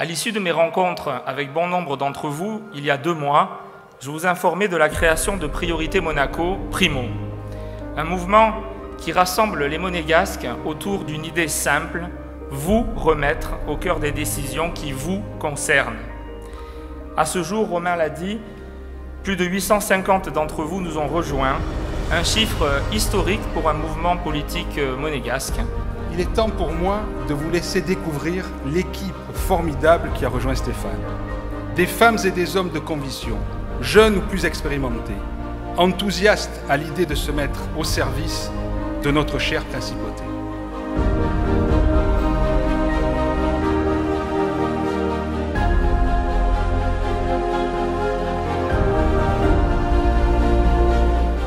À l'issue de mes rencontres avec bon nombre d'entre vous, il y a 2 mois, je vous informais de la création de Priorité Monaco, Primo. Un mouvement qui rassemble les Monégasques autour d'une idée simple, vous remettre au cœur des décisions qui vous concernent. À ce jour, Romain l'a dit, plus de 850 d'entre vous nous ont rejoints, un chiffre historique pour un mouvement politique monégasque. Il est temps pour moi de vous laisser découvrir l'équipe formidable qui a rejoint Stéphane. Des femmes et des hommes de conviction, jeunes ou plus expérimentés, enthousiastes à l'idée de se mettre au service de notre chère principauté.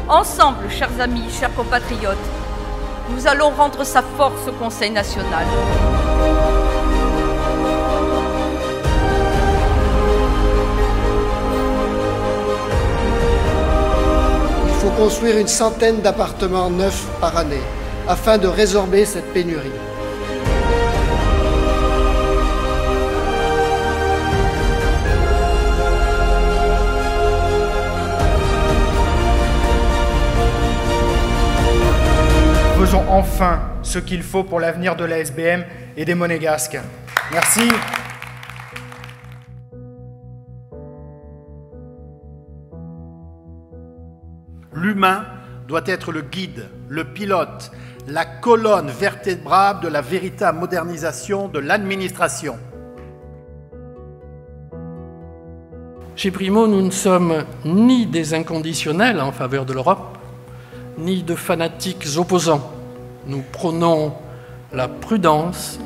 Ensemble, chers amis, chers compatriotes, nous allons rendre sa force au Conseil national. Il faut construire une centaine d'appartements neufs par année afin de résorber cette pénurie. Faisons enfin ce qu'il faut pour l'avenir de la SBM et des Monégasques. Merci. L'humain doit être le guide, le pilote, la colonne vertébrale de la véritable modernisation de l'administration. Chez Primo, nous ne sommes ni des inconditionnels en faveur de l'Europe, ni de fanatiques opposants. Nous prônons la prudence,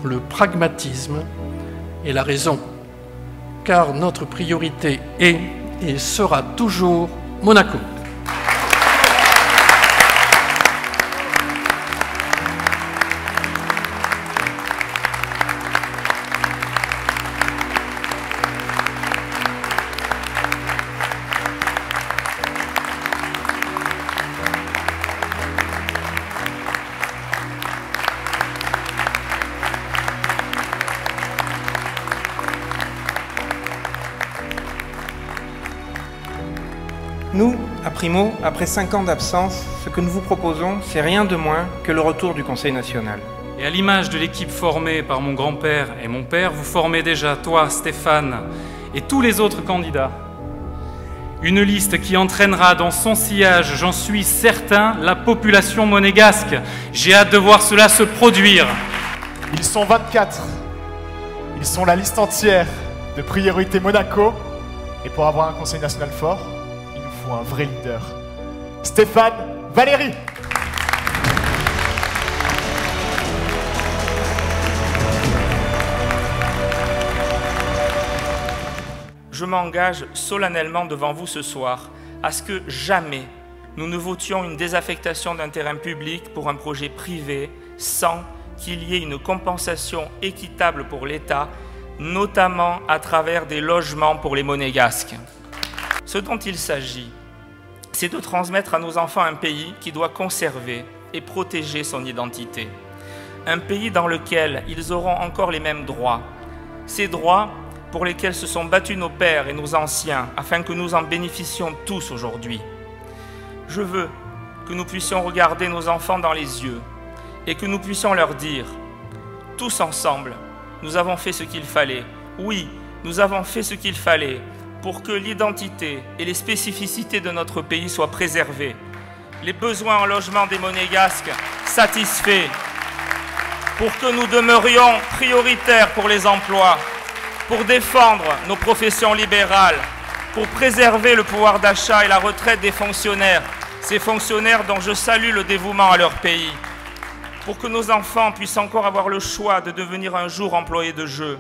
le pragmatisme et la raison, car notre priorité est et sera toujours Monaco. Nous, à Primo, après 5 ans d'absence, ce que nous vous proposons, c'est rien de moins que le retour du Conseil national. Et à l'image de l'équipe formée par mon grand-père et mon père, vous formez déjà, toi, Stéphane, et tous les autres candidats. Une liste qui entraînera dans son sillage, j'en suis certain, la population monégasque. J'ai hâte de voir cela se produire. Ils sont 24. Ils sont la liste entière de Priorité Monaco. Et pour avoir un Conseil national fort, il nous faut un vrai leader. Stéphane, Valérie. Je m'engage solennellement devant vous ce soir à ce que jamais nous ne votions une désaffectation d'un terrain public pour un projet privé sans qu'il y ait une compensation équitable pour l'État, notamment à travers des logements pour les Monégasques. Ce dont il s'agit, c'est de transmettre à nos enfants un pays qui doit conserver et protéger son identité. Un pays dans lequel ils auront encore les mêmes droits. Ces droits pour lesquels se sont battus nos pères et nos anciens, afin que nous en bénéficions tous aujourd'hui. Je veux que nous puissions regarder nos enfants dans les yeux et que nous puissions leur dire, tous ensemble, nous avons fait ce qu'il fallait. Oui, nous avons fait ce qu'il fallait pour que l'identité et les spécificités de notre pays soient préservées, les besoins en logement des Monégasques satisfaits, pour que nous demeurions prioritaires pour les emplois, pour défendre nos professions libérales, pour préserver le pouvoir d'achat et la retraite des fonctionnaires, ces fonctionnaires dont je salue le dévouement à leur pays, pour que nos enfants puissent encore avoir le choix de devenir un jour employés de jeu,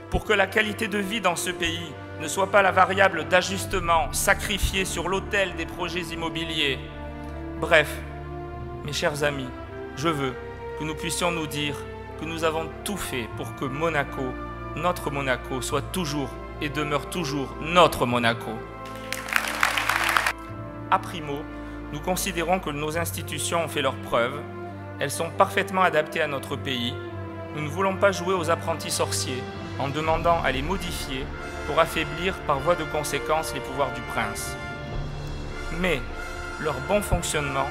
pour que la qualité de vie dans ce pays ne soit pas la variable d'ajustement sacrifiée sur l'autel des projets immobiliers. Bref, mes chers amis, je veux que nous puissions nous dire que nous avons tout fait pour que Monaco, notre Monaco, soit toujours et demeure toujours notre Monaco. À Primo, nous considérons que nos institutions ont fait leurs preuves. Elles sont parfaitement adaptées à notre pays. Nous ne voulons pas jouer aux apprentis sorciers. en demandant à les modifier pour affaiblir par voie de conséquence les pouvoirs du prince. Mais leur bon fonctionnement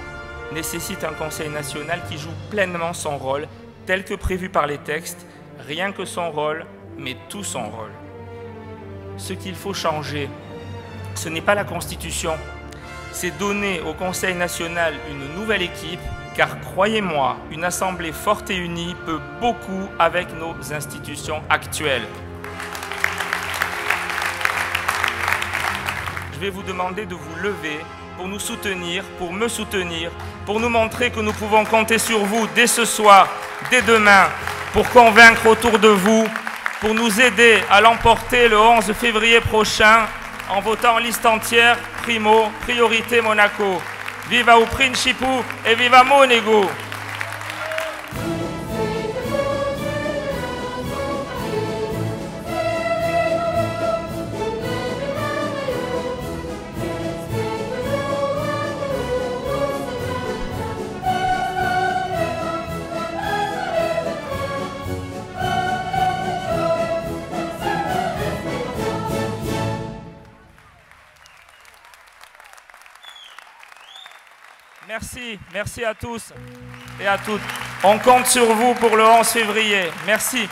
nécessite un Conseil national qui joue pleinement son rôle, tel que prévu par les textes, rien que son rôle, mais tout son rôle. Ce qu'il faut changer, ce n'est pas la Constitution, c'est donner au Conseil national une nouvelle équipe, car croyez-moi, une assemblée forte et unie peut beaucoup avec nos institutions actuelles. Je vais vous demander de vous lever pour nous soutenir, pour me soutenir, pour nous montrer que nous pouvons compter sur vous dès ce soir, dès demain, pour convaincre autour de vous, pour nous aider à l'emporter le 11 février prochain en votant en liste entière Primo, Priorité Monaco. Viva o Principe et viva Monego! Merci à tous et à toutes. On compte sur vous pour le 11 février. Merci.